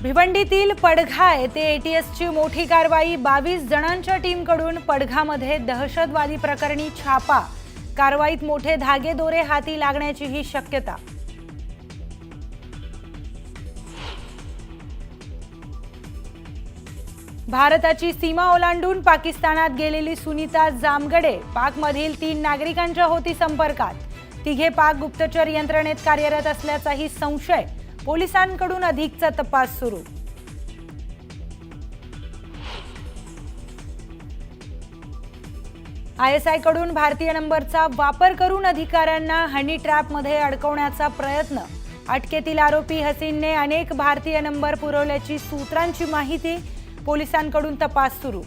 भिवंडीतील पडघा येथे एटीएसची मोठी कारवाई। 22 जणांच्या टीमकडून पडघामध्ये दहशतवादी प्रकरणी छापा। कारवाईत मोठे धागेदोरे हाती लागण्याचीही शक्यता। भारताची सीमा ओलांडून पाकिस्तानात गेलेली सुनीता जामगडे पाकमधील 3 नागरिकांच्या होती संपर्कात। तिघे पाक गुप्तचर यंत्रणेत कार्यरत असल्याचाही संशय। पोलिसांकडून अधिकचा तपास सुरू। ISI कडून भारतीय नंबरचा वापर करून अधिकाऱ्यांना हनी ट्रॅपमध्ये अडकवण्याचा प्रयत्न। अटकेतील आरोपी हसीनने अनेक भारतीय नंबर पुरवल्याची सूत्रांची माहिती। पोलिसांकडून तपास सुरू।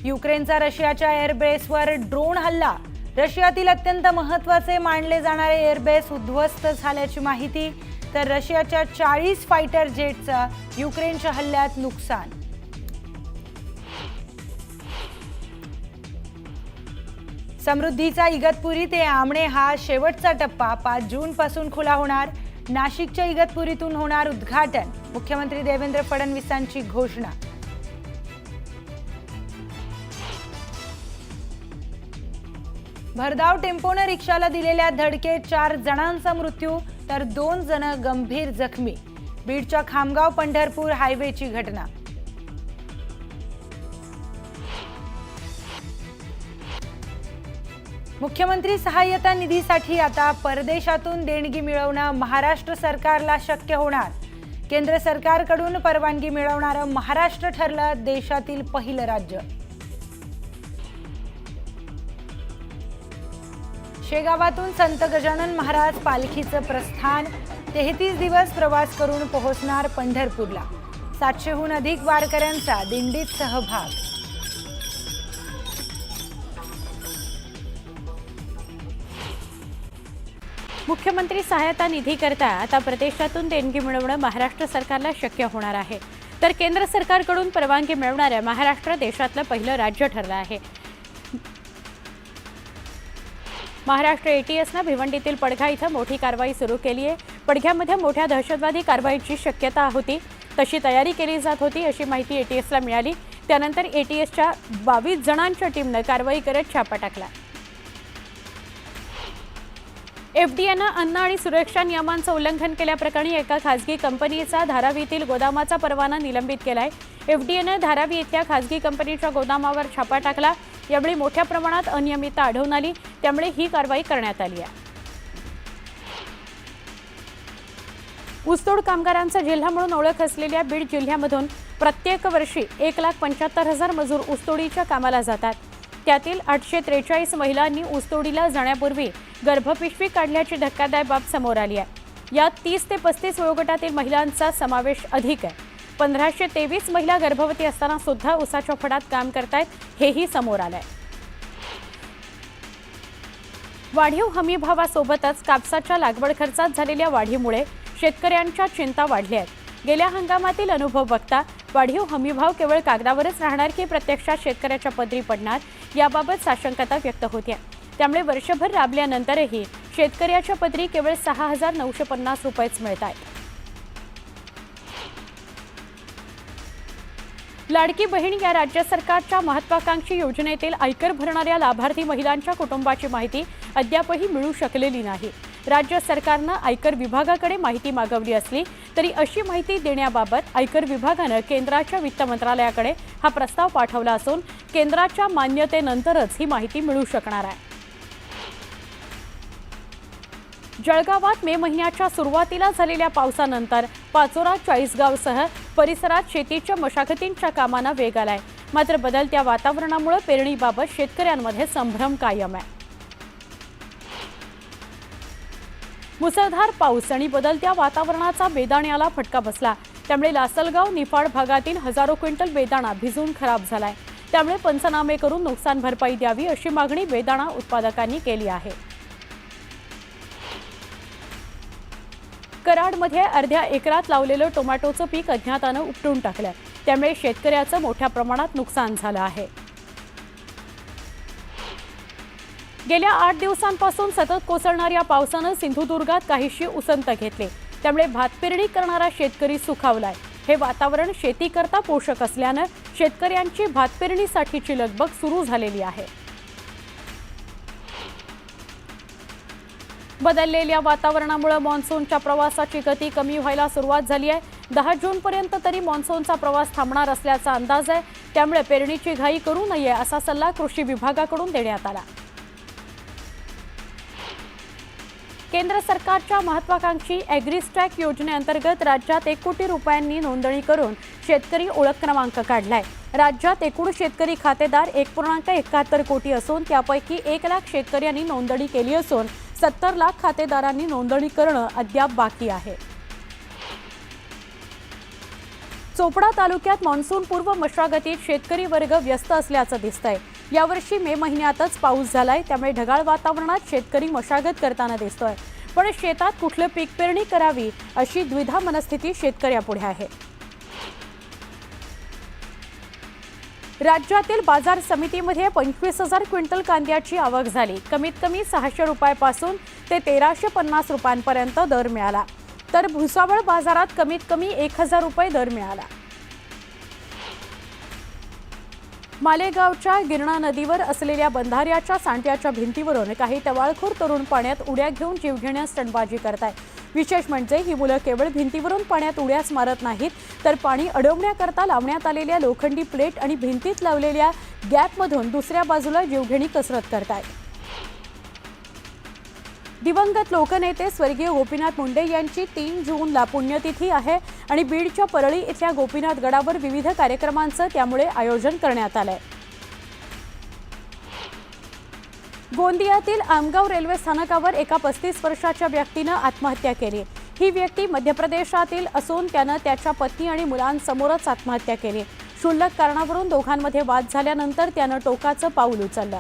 युक्रेनचा रशियाच्या एअरबेसवर ड्रोन हल्ला। रशियातील अत्यंत महत्त्वाचे मानले जाणारे एअरबेस उद्ध्वस्त झाल्याची माहिती। तर रशियाच्या 40 फायटर जेटचा युक्रेनच्या हल्ल्यात नुकसान। समृद्धीचा इगतपुरी ते आमणे हा शेवटचा टप्पा 5 जून पासून खुला होणार। नाशिकच्या इगतपुरीतून होणार उद्घाटन। मुख्यमंत्री देवेंद्र फडणवीसांची घोषणा। भरधाव टेम्पोने रिक्षाला दिलेल्या धडकेत 4 जणांचा मृत्यू तर 2 जण गंभीर जखमी। बीडच्या खामगाव पंढरपूर हायवेची घटना। मुख्यमंत्री सहाय्यता निधीसाठी आता परदेशातून देणगी मिळवणं महाराष्ट्र सरकारला शक्य होणार। केंद्र सरकारकडून परवानगी मिळवणारं महाराष्ट्र ठरलं देशातील पहिलं राज्य। शेगावातून संत गजानन महाराज पालखीचं प्रस्थान। 33 दिवस प्रवास करून पोहोचणार पंढरपूरला। 700हून अधिक वारकऱ्यांचा दिंडीत सहभाग। मुख्यमंत्री सहायता निधी करता आता प्रदेशातून देणगी मिळवणं महाराष्ट्र सरकारला शक्य होणार आहे। तर केंद्र सरकारकडून परवानगी मिळवणाऱ्या महाराष्ट्र देशातलं पहिलं राज्य ठरलं आहे। महाराष्ट्र एटीएसनं भिवंडीतील पडघा इथं मोठी कारवाई सुरू केली आहे। पडघ्यामध्ये मोठ्या दहशतवादी कारवाईची शक्यता होती, तशी तयारी केली जात होती अशी माहिती एटीएसला मिळाली। त्यानंतर एटीएसच्या 22 जणांच्या टीमनं कारवाई करत छापा टाकला। एफडीएनं अन्न आणि सुरक्षा नियमांचं उल्लंघन केल्याप्रकरणी एका खासगी कंपनीचा धारावीतील गोदामाचा परवाना निलंबित केलाय। एफडीएनं धारावी इथल्या खासगी कंपनीच्या गोदामावर छापा टाकला। यावेळी मोठ्या प्रमाणात अनियमितता आढळून आली, त्यामुळे ही कारवाई करण्यात आली आहे। ऊसतोड कामगारांचा जिल्हा म्हणून ओळख असलेल्या बीड जिल्ह्यामधून प्रत्येक वर्षी 1,75,000 मजूर ऊसतोडीच्या कामाला जातात। त्यातील 843 महिलांनी ऊसतोडीला जाण्यापूर्वी गर्भपिशवी काढल्याची धक्कादायक बाब समोर आली आहे। यात 30 ते 35 वयोगटातील महिलांचा समावेश अधिक आहे। 1523 महिला गर्भवती असताना सुद्धा ऊसाच्या फडात काम करतायत, हेही समोर आलंय। वाढीव हमीभावासोबतच कापसाच्या लागवड खर्चात झालेल्या वाढीमुळे शेतकऱ्यांच्या चिंता वाढल्या आहेत। गेल्या हंगामातील अनुभव बघता वाढीव हमीभाव केवळ कागदावरच राहणार की प्रत्यक्षात शेतकऱ्याच्या पदरी पडणार, याबाबत साशंकता व्यक्त होते। त्यामुळे वर्षभर राबल्यानंतरही शेतकऱ्याच्या पदरी केवळ 6,950 रुपयेच मिळतात। लाडकी बहीण या राज्य सरकारच्या महत्त्वाकांक्षी योजनेतील आयकर भरणाऱ्या लाभार्थी महिलांच्या कुटुंबाची माहिती अद्यापही मिळू शकलेली नाही। राज्य सरकारनं आयकर विभागाकडे माहिती मागवली असली तरी अशी माहिती देण्याबाबत आयकर विभागानं केंद्राच्या वित्त मंत्रालयाकडे हा प्रस्ताव पाठवला असून केंद्राच्या मान्यतेनंतरच ही माहिती मिळू शकणार आहे। जळगावात मे महिन्याच्या सुरुवातीला झालेल्या पावसानंतर पाचोरा, चाळीसगावसह परिसरात शेतीच्या मशागतींच्या कामांना वेग आलाय। मात्र बदलत्या वातावरणामुळे पेरणीबाबत शेतकऱ्यांमध्ये संभ्रम कायम आहे। मुसळधार पाऊस आणि बदलत्या वातावरणाचा बेदाण्याला फटका बसला, त्यामुळे लासलगाव निफाड भागातील हजारो क्विंटल बेदाणा भिजून खराब झालाय। त्यामुळे पंचनामे करून नुकसान भरपाई द्यावी अशी मागणी बेदाणा उत्पादकांनी केली आहे। कराडमध्ये अर्ध्या एकरात लावलेलं टोमॅटोचं पीक अज्ञातानं उपटून टाकलं, त्यामुळे शेतकऱ्याचं मोठ्या प्रमाणात नुकसान झालं आहे। गेल्या 8 दिवसांपासून सतत कोसळणाऱ्या पावसानं सिंधुदुर्गात काहीशी उसंत घेतली, त्यामुळे भात पेरणी करणारा शेतकरी सुखावलाय। हे वातावरण शेतीकरता पोषक असल्यानं शेतकऱ्यांची भात पेरणीसाठीची लगबग सुरू झालेली आहे। बदललेल्या वातावरणामुळे मान्सूनच्या प्रवासाची गती कमी व्हायला सुरुवात झाली आहे। 10 जून पर्यंत तरी मान्सूनचा प्रवास थांबणार असल्याचा अंदाज आहे, त्यामुळे पेरणीची घाई करू नये असा सल्ला कृषी विभागाकडून देण्यात आला। केंद्र सरकारच्या महत्त्वाकांक्षी ॲग्रीस्टॅक योजनेअंतर्गत राज्यात 1 कोटी रुपयांनी नोंदणी करून शेतकरी ओळख क्रमांक काढलाय। राज्यात एकूण शेतकरी खातेदार 1.71 कोटी असून त्यापैकी 1 लाख शेतकऱ्यांनी नोंदणी केली असून 70 लाख खातेदारांनी नोंदणी करणं अद्याप बाकी आहे। चोपडा तालुक्यात मान्सून पूर्व मशागतीत शेतकरी वर्ग व्यस्त असल्याचं दिसतंय। यावर्षी मे महिन्यातच पाऊस झालाय, त्यामुळे ढगाळ वातावरणात शेतकरी मशागत करताना दिसतोय। पण शेतात कुठलं पीक पेरणी करावी अशी द्विधा मनस्थिती शेतकऱ्यापुढे आहे। राज्यातील बाजार समितीमध्ये 25,000 क्विंटल कांद्याची आवक झाली। कमीत कमी 600 रुपयापासून ते 1350 रुपयांपर्यंत दर मिळाला, तर भुसावळ बाजारात कमीत कमी 1000 रुपये दर मिळाला। मालेगावच्या गिरणा नदीवर असलेल्या बंधाऱ्याच्या सांट्याच्या भिंतीवरून काही टवाळखोर तरुण पाण्यात उड्या घेऊन जीव घेण्यास स्टंटबाजी करतात। विशेष म्हणजे ही मुलं केवळ भिंतीवरून पाण्यात उड्याच मारत नाहीत, तर पाणी अडवण्याकरता लावण्यात आलेल्या लोखंडी प्लेट आणि भिंतीत लावलेल्या गॅपमधून दुसऱ्या बाजूला जीवघेणी कसरत करतात। दिवंगत लोकनेते स्वर्गीय गोपीनाथ मुंडे यांची 3 जूनला पुण्यतिथी आहे आणि बीडच्या परळी इथल्या गोपीनाथ गडावर विविध कार्यक्रमांचं त्यामुळे आयोजन करण्यात आलंय। गोंदियातील आमगाव रेल्वे स्थानकावर एका 35 वर्षाच्या व्यक्तीनं आत्महत्या केली। ही व्यक्ती मध्य प्रदेशातील असून त्यानं त्याच्या पत्नी आणि मुलांसमोरच आत्महत्या केली। क्षुल्लक कारणावरून दोघांमध्ये वाद झाल्यानंतर त्यानं टोकाचं पाऊल उचललं।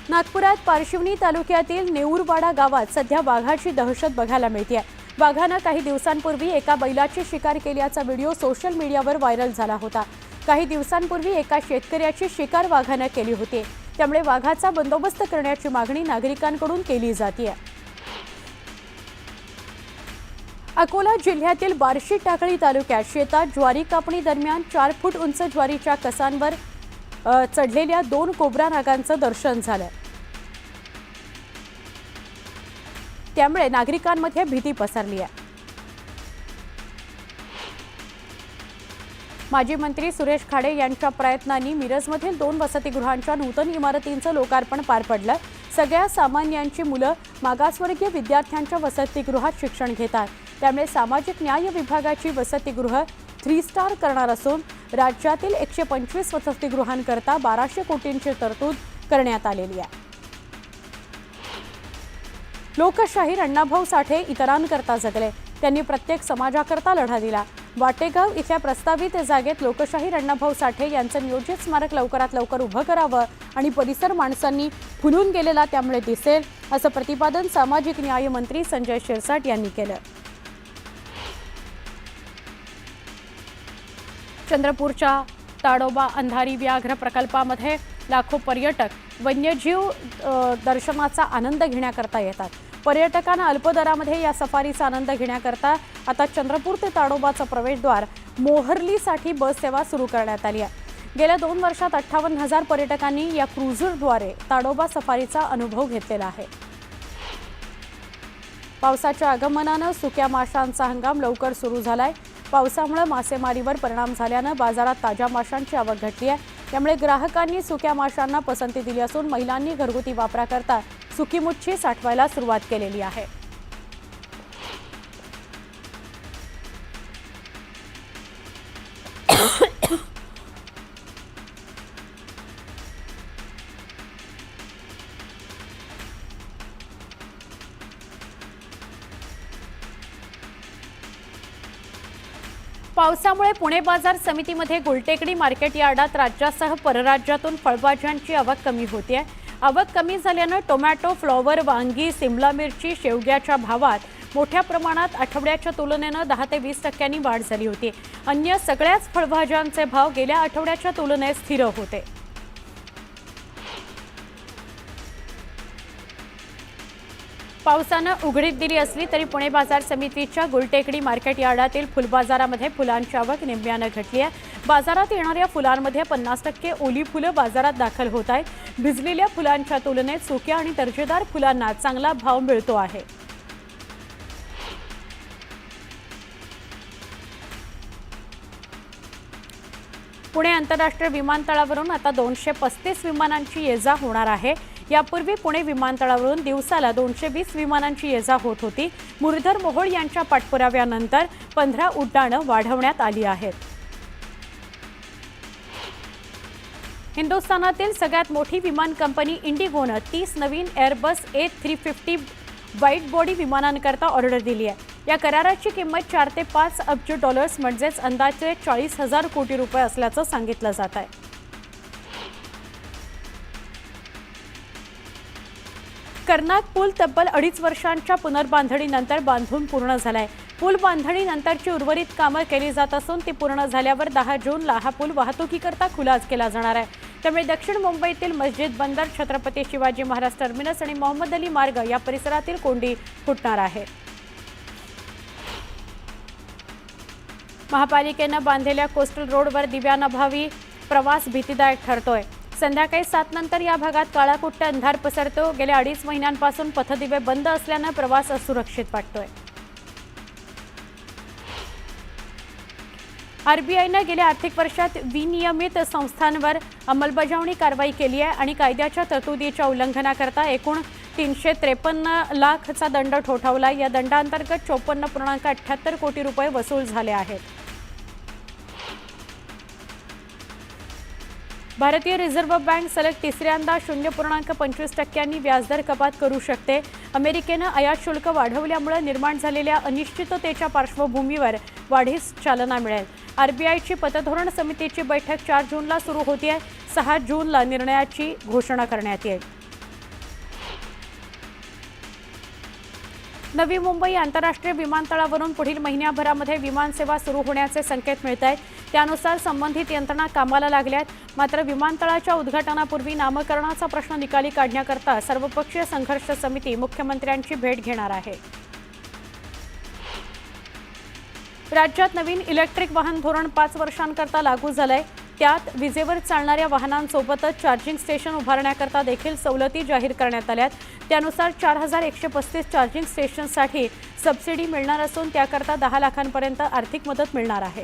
नागपुरात पारशिवनी तालुक्यातील नेऊरवाडा गावात सध्या वाघाची दहशत बघायला मिळते। वाघानं काही दिवसांपूर्वी एका बैलाची शिकार केल्याचा व्हिडिओ सोशल मीडियावर व्हायरल झाला होता। काही दिवसांपूर्वी एका शेतकऱ्याची शिकार वाघानं केली होती, त्यामुळे वाघाचा बंदोबस्त करण्याची मागणी नागरिकांकडून केली जाते। अकोला जिल्ह्यातील बार्शी टाकळी तालुक्यात शेतात ज्वारी कापणी दरम्यान 4 फूट उंच ज्वारीच्या कसांवर चढलेल्या 2 कोब्रा नागांचं दर्शन झालं, त्यामुळे नागरिकांमध्ये भीती पसरली आहे। माजी मंत्री सुरेश खाडे यांच्या प्रयत्नांनी मिरजमधील 2 वसतिगृहांच्या नूतन इमारतींचं लोकार्पण पार पडलं। सगळ्या सामान्यांची मुलं मागासवर्गीय विद्यार्थ्यांच्या वसतिगृहात शिक्षण घेतात, त्यामुळे सामाजिक न्याय विभागाची वसतिगृह 3 स्टार करणार असून राज्यातील 125 वसतिगृहांकरता 1200 कोटींची तरतूद करण्यात आलेली आहे। लोकशाहीर अण्णाभाऊ साठे इतरांकरता जगले, त्यांनी प्रत्येक समाजाकरता लढा दिला। वाटेगाव इथल्या प्रस्तावित जागेत लोकशाहीर अण्णाभाऊ साठे यांचं नियोजित स्मारक लवकरात लवकर उभं करावं आणि परिसर माणसांनी फुलून गेलेला त्यामुळे दिसेल, असं प्रतिपादन सामाजिक न्याय मंत्री संजय शिरसाट यांनी केलं। चंद्रपूरच्या ताडोबा अंधारी व्याघ्र प्रकल्पामध्ये लाखो पर्यटक वन्यजीव दर्शनाचा आनंद घेण्याकरता येतात। पर्यटकांना अल्प दरामध्ये या सफारीचा आनंद घेण्याकरता आता चंद्रपूर ते ताडोबाचं प्रवेशद्वार मोहर्लीसाठी बस सेवा सुरू करण्यात आली आहे। गेल्या 2 वर्षात 58,000 पर्यटकांनी या क्रुझरद्वारे ताडोबा सफारीचा अनुभव घेतलेला आहे। पावसाच्या आगमनानं सुक्या माशांचा हंगाम लवकर सुरू झालाय। पावसामुळे मासेमारीवर परिणाम झाल्यानं बाजारात ताज्या माशांची आवक घटली आहे, त्यामुळे ग्राहकांनी सुक्या माशांना पसंती दिली असून महिलांनी घरगुती वापराकरता सुकी मच्छी साठवायला सुरुवात केलेली आहे। पावसामुळे पुणे बाजार समितीमध्ये गुलटेकडी मार्केट यार्डात राज्यासह परराज्यातून फळभाज्यांची आवक कमी होते आहे। आवक कमी झाल्यानं टोमॅटो, फ्लॉवर, वांगी, सिमला मिरची, शेवग्याच्या भावात मोठ्या प्रमाणात आठवड्याच्या तुलनेनं 10 ते 20% वाढ झाली होती। अन्य सगळ्याच फळभाज्यांचे भाव गेल्या आठवड्याच्या तुलनेत स्थिर होते। पावसानं उघडीप दिली असली तरी पुणे बाजार समितीच्या गुलटेकडी मार्केट यार्डातील फुलबाजारामध्ये फुलांची आवक निम्म्यानं घटली आहे. बाजारात येणाऱ्या फुलांमध्ये 50% ओली फुलं बाजारात दाखल होत आहेत. भिजलेल्या फुलांच्या तुलनेत सुक्या आणि दर्जेदार फुलांना चांगला भाव मिळतो आहे. पुणे आंतरराष्ट्रीय विमानतळावरून आता 235 विमानांची ये-जा होणार आहे. यापूर्वी पुणे विमानतळावरून दिवसाला 220 विमानांची ये-जा होत होती. मुरलीधर मोहोळ यांच्या पाठपुराव्यानंतर 15 उड्डाणं वाढवण्यात आली आहेत. हिंदुस्थानातील सगळ्यात मोठी विमान कंपनी इंडिगोनं 30 नवीन एअरबस A350 वाईड बॉडी विमानांकरता ऑर्डर दिली आहे. या कराराची किंमत 4 ते 5 अब्ज डॉलर्स म्हणजेच अंदाजे 40,000 कोटी रुपये असल्याचं सांगितलं जात आहे. कर्नाक पूल तब्बल 2.5 वर्षांच्या पुनर्बांधणीनंतर बांधून पूर्ण झालाय. पूल बांधणीनंतरची उर्वरित कामं केली जात असून ती पूर्ण झाल्यावर 10 जूनला हा पूल वाहतुकीकरता खुला केला जाणार आहे. त्यामुळे दक्षिण मुंबईतील मस्जिद बंदर, छत्रपती शिवाजी महाराज टर्मिनस आणि मोहम्मद अली मार्ग या परिसरातील कोंडी फुटणार आहे. महापालिकेनं बांधलेल्या कोस्टल रोडवर दिव्यानभावी प्रवास भीतीदायक ठरतोय. संध्याकाळी 7 नंतर या भागात काळाकुट्ट अंधार पसरतो. गेल्या 2.5 महिन्यांपासून पथदिवे बंद असल्यानं प्रवास असुरक्षित वाटतोय. आरबीआयनं गेल्या आर्थिक वर्षात विनियमित संस्थांवर अंमलबजावणी कारवाई केली आहे आणि कायद्याच्या तरतुदीच्या उल्लंघनाकरता एकूण 353 लाखचा दंड ठोठावला. या दंडांतर्गत 54.78 कोटी रुपये वसूल झाले आहेत. भारतीय रिझर्व्ह बँक सलग तिसऱ्यांदा 0.25% व्याजदर कपात करू शकते. अमेरिकेनं आयात शुल्क वाढवल्यामुळे निर्माण झालेल्या अनिश्चिततेच्या पार्श्वभूमीवर वाढीस चालना मिळेल. आरबीआयची पतधोरण समितीची बैठक 4 जूनला सुरू होती आहे. 6 जूनला निर्णयाची घोषणा करण्यात येईल. नवी मुंबई आंतरराष्ट्रीय विमानतळावरून पुढील महिन्याभरामध्ये विमानसेवा सुरू होण्याचे संकेत मिळत आहेत. त्यानुसार संबंधित यंत्रणा कामाला लागल्यात. मात्र विमानतळाच्या उद्घाटनापूर्वी नामकरणाचा प्रश्न निकाली काढण्याकरता सर्वपक्षीय संघर्ष समिती मुख्यमंत्र्यांची भेट घेणार आहे. राज्यात नवीन इलेक्ट्रिक वाहन धोरण 5 वर्षांकरता लागू झालंय. त्यात विजेवर चालणाऱ्या वाहनांसोबतच चार्जिंग स्टेशन उभारण्याकरता देखील सवलती जाहीर करण्यात आल्यात. त्यानुसार 4135 चार्जिंग स्टेशनसाठी सबसिडी मिळणार असून त्याकरता 10 लाखांपर्यंत आर्थिक मदत मिळणार आहे.